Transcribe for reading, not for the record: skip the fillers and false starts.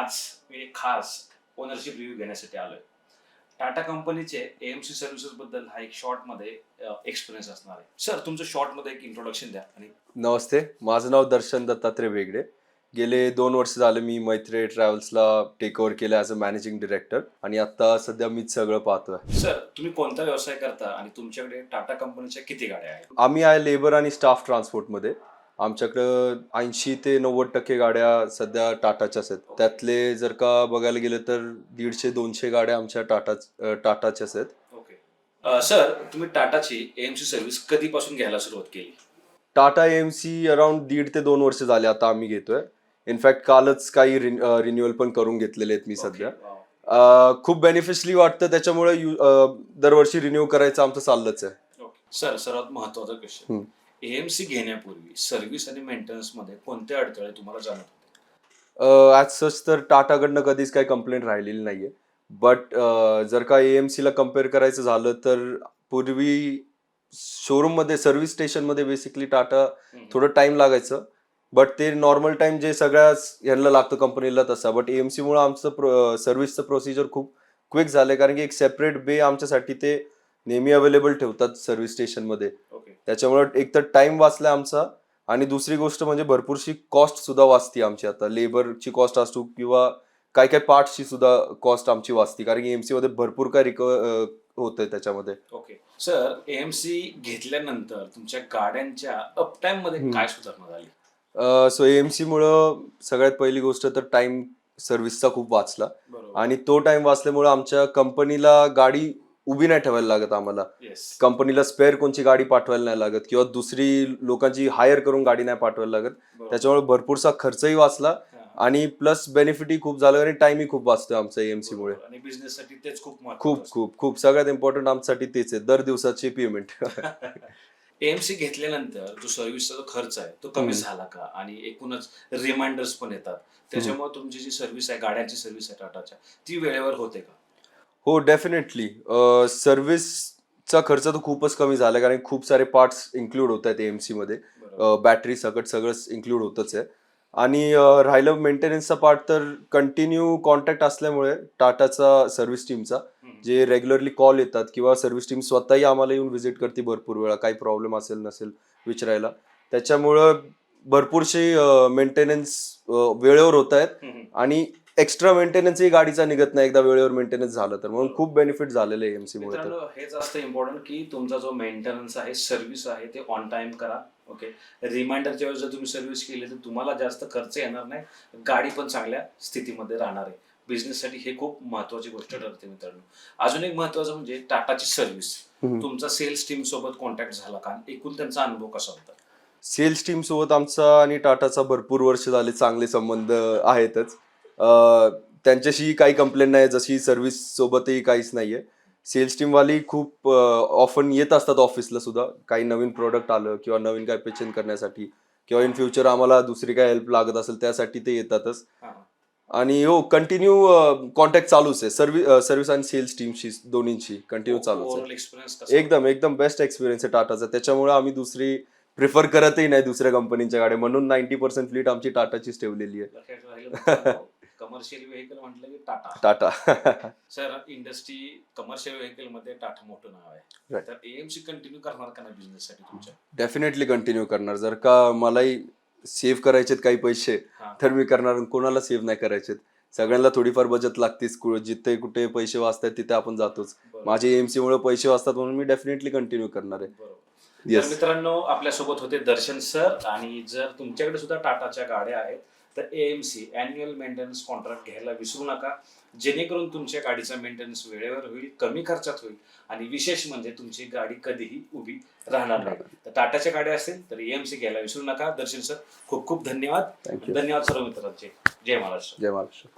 आज मी एक खास ओनरशिप रिव्ह्यू घेण्यासाठी आलोय. टाटा कंपनीचे एएमसी सर्व्हिसेस बद्दल हा एक शॉर्ट मध्ये एक्सपिरियन्स असणार आहे. सर तुमचं शॉर्ट मध्ये एक इंट्रोडक्शन द्या. आणि नमस्ते, माझं नाव दर्शन दत्तात्रय वेगडे. गेले 2 वर्ष झाले मी मैत्री ट्रॅव्हल्सला टेक ओव्हर केलं ॲज अ मॅनेजिंग डिरेक्टर आणि आता सध्या मीच सगळं पाहतोय. सर तुम्ही कोणता व्यवसाय करता आणि तुमच्याकडे टाटा कंपनीच्या किती गाड्या आहेत? आम्ही आहे लेबर आणि स्टाफ ट्रान्सपोर्टमध्ये. आमच्याकडं 80 ते 90% गाड्या सध्या टाटाच्याच आहेत. त्यातले जर का बघायला गेलं तर 150-200 गाड्या आमच्या टाटाच्याच आहेत. ओके. सर तुम्ही टाटाची एएमसी सर्व्हिस कधीपासून घ्यायला सुरुवात केली? टाटा एएमसी अराउंड 1.5 ते 2 वर्ष झाले आता आम्ही घेतोय. इनफॅक्ट कालच काही रिन्युअल पण करून घेतलेले आहेत मी सध्या. Okay, wow. खूप बेनिफिशली वाटतं, त्याच्यामुळे दरवर्षी रिन्यू करायचं आमचं चाललंच आहे. ओके. सर सर्वात महत्वाचा क्वेश्चन, एएमसी घेण्यापूर्वी सर्व्हिस आणि मेंटेनन्स मध्ये कोणते अडथळे तुम्हाला जाणवत होते? ॲज सच तर टाटाकडनं कधीच काही कंप्लेंट राहिलेली नाहीये. बट जर का एएमसीला कम्पेअर करायचं झालं तर पूर्वी शोरूममध्ये सर्व्हिस स्टेशनमध्ये बेसिकली टाटा थोडं टाइम लागायचं. बट ते नॉर्मल टाइम जे सगळ्याच ह्यांना लागतं कंपनीला तसा. बट एएमसीमुळे आमचं सर्व्हिसचं प्रोसिजर खूप क्विक झालंय, कारण की एक सेपरेट बे आमच्यासाठी ते नेहमी अवेलेबल ठेवतात सर्व्हिस स्टेशनमध्ये. ओके. त्याच्यामुळे एक तर टाइम वाचलाय आमचा, आणि दुसरी गोष्ट म्हणजे भरपूरशी कॉस्ट सुद्धा वाचती आमची. आता लेबरची कॉस्ट असतो किंवा काय काय पार्ट्सची सुद्धा कॉस्ट आमची वाचती, कारण की एएमसी मध्ये भरपूर काय होतंय त्याच्यामध्ये. ओके. सर एएमसी घेतल्यानंतर तुमच्या गाड्यांच्या अपटाइम मध्ये काय सुधारणा झाली? सो एएमसी मुळे सगळ्यात पहिली गोष्ट तर टाइम सर्व्हिसचा खूप वाचला, बरोबर. आणि तो टाइम वाचल्यामुळे आमच्या कंपनीला गाडी उभी नाही ठेवायला लागत आम्हाला. येस. कंपनीला स्पेअर कोणची गाडी पाठवायला नाही लागत किंवा दुसरी लोकांची हायर करून गाडी नाही पाठवायला लागत. बरोबर. त्याच्यामुळे भरपूरसा खर्चही वाचला हा. आणि प्लस बेनिफिटही खूप झालं, आणि टाइमही खूप वाचतोय आमचा एएमसी मुळे. बरोबर. आणि बिझनेस साठी तेच खूप महत्त्वाचं खूप असतं. खूप खूप सगळ्यात इम्पॉर्टंट आमच्यासाठी तेच आहे, दर दिवसाची पेमेंट. एएमसी घेतल्यानंतर जो सर्व्हिसचा जो खर्च आहे तो कमी झाला का? आणि एकूणच रिमाइंडर्स पण येतात, त्याच्यामुळे तुमची जी सर्व्हिस आहे, गाड्यांची सर्व्हिस आहे टाटाच्या, ती वेळेवर होते का? हो, डेफिनेटली. सर्व्हिसचा खर्च तर खूपच कमी झाला, कारण खूप सारे पार्ट्स इन्क्लूड होत आहेत एएमसी मध्ये. बरोबर. बॅटरी सकट सगळंच इन्क्लूड होतच आहे. आणि राहिलं मेंटेनन्सचा पार्ट, तर कंटिन्यू कॉन्टॅक्ट असल्यामुळे टाटाचा सर्व्हिस टीमचा जे रेग्युलरली कॉल येतात किंवा सर्व्हिस टीम स्वतःही आम्हाला येऊन व्हिजिट करते भरपूर वेळा, काही प्रॉब्लेम असेल नसेल विचारायला. त्याच्यामुळं भरपूरशे मेंटेनन्स वेळेवर होत आहेत, आणि एक्स्ट्रा मेंटेनन्सही गाडीचा निघत नाही एकदा वेळेवर मेंटेनन्स झालं तर. म्हणून खूप बेनिफिट झालेलं आहे एएमसी मुळे. मित्रांनो, हेच असतं इम्पॉर्टंट की तुमचा जो मेंटेनन्स आहे, सर्व्हिस आहे, ते ऑन टाइम करा. ओके. रिमाइंडरच्या वेळेस जर तुम्ही सर्व्हिस केली तर तुम्हाला जास्त खर्च येणार नाही, गाडी पण चांगल्या स्थितीमध्ये राहणार आहे. बिझनेससाठी हे खूप महत्वाची गोष्ट ठरते मित्रांनो. अजून एक महत्वाचं म्हणजे टाटाची सर्व्हिस. तुमचा सेल्स टीम सोबत कॉन्टॅक्ट झाला का? एकूण त्यांचा अनुभव कसा होता? सेल्स टीम सोबत आमचा आणि टाटाचा भरपूर वर्ष झाले चांगले संबंध आहेतच. त्यांच्याशी काही कंप्लेंट नाही, जशी सर्व्हिस सोबतही काहीच नाहीये. सेल्स टीमवाली खूप ऑफन येत असतात ऑफिसला सुद्धा, काही नवीन प्रोडक्ट आलं किंवा नवीन काय पेचन करण्यासाठी, किंवा इन फ्युचर आम्हाला दुसरी काय हेल्प लागत असेल त्यासाठी ते येतातच. हा. आणि हो, कंटिन्यू कॉन्टॅक्ट चालूच आहे. सर्व्हिस आणि सेल्स टीमशी दोन्हींची कंटिन्यू चालूच आहे. ओव्हरऑल एक्सपिरियन्स कसा? एकदम एकदम बेस्ट एक्सपिरियन्स आहे टाटाचा. त्याच्यामुळे आम्ही दुसरी प्रिफर करतही नाही दुसऱ्या कंपनीच्या गाड्या, म्हणून 90% फ्लीट आमची टाटाचीच ठेवलेली आहे. कमर्शियल व्हेकल म्हटलं की Tata. Tata. Sir industry commercial vehicle मध्ये टाटा मोठं नाव आहे. Right. तर एएमसी कंटिन्यू करणार का नाही बिझनेस साठी तुमच्या? डेफिनेटली कंटिन्यू करणार. जर का मलाही सेव्ह करायचेत काही पैसे, हा. तर मी करणार. कोणाला सेव्ह नाही करायचेत. सगळ्यांना थोडीफार बचत लागतेच. जिथे कुठे पैसे वाचतात तिथे आपण जातोच. बरोबर. माझे एएमसी मुळे पैसे वाचतात, म्हणून मी डेफिनेटली कंटिन्यू करणार आहे. बरोबर. तर येस. मित्रांनो, आपल्यासोबत होते दर्शन सर. आणि जर तुमच्याकडे सुद्धा टाटाच्या गाड्या आहेत तर एएमसी अॅन्युअल मेंटेनन्स कॉन्ट्रॅक्ट घ्यायला विसरू नका, जेणेकरून तुमच्या गाडीचा मेंटेनन्स वेळेवर होईल, कमी खर्चात होईल, आणि विशेष म्हणजे तुमची गाडी कधीही उभी राहणार नाही. तर टाटाच्या गाड्या असेल तर एएमसी घ्यायला विसरू नका. दर्शन सर खूप खूप धन्यवाद. थँक्यू. धन्यवाद सर्व मित्रांचे. जय महाराष्ट्र. जय महाराष्ट्र.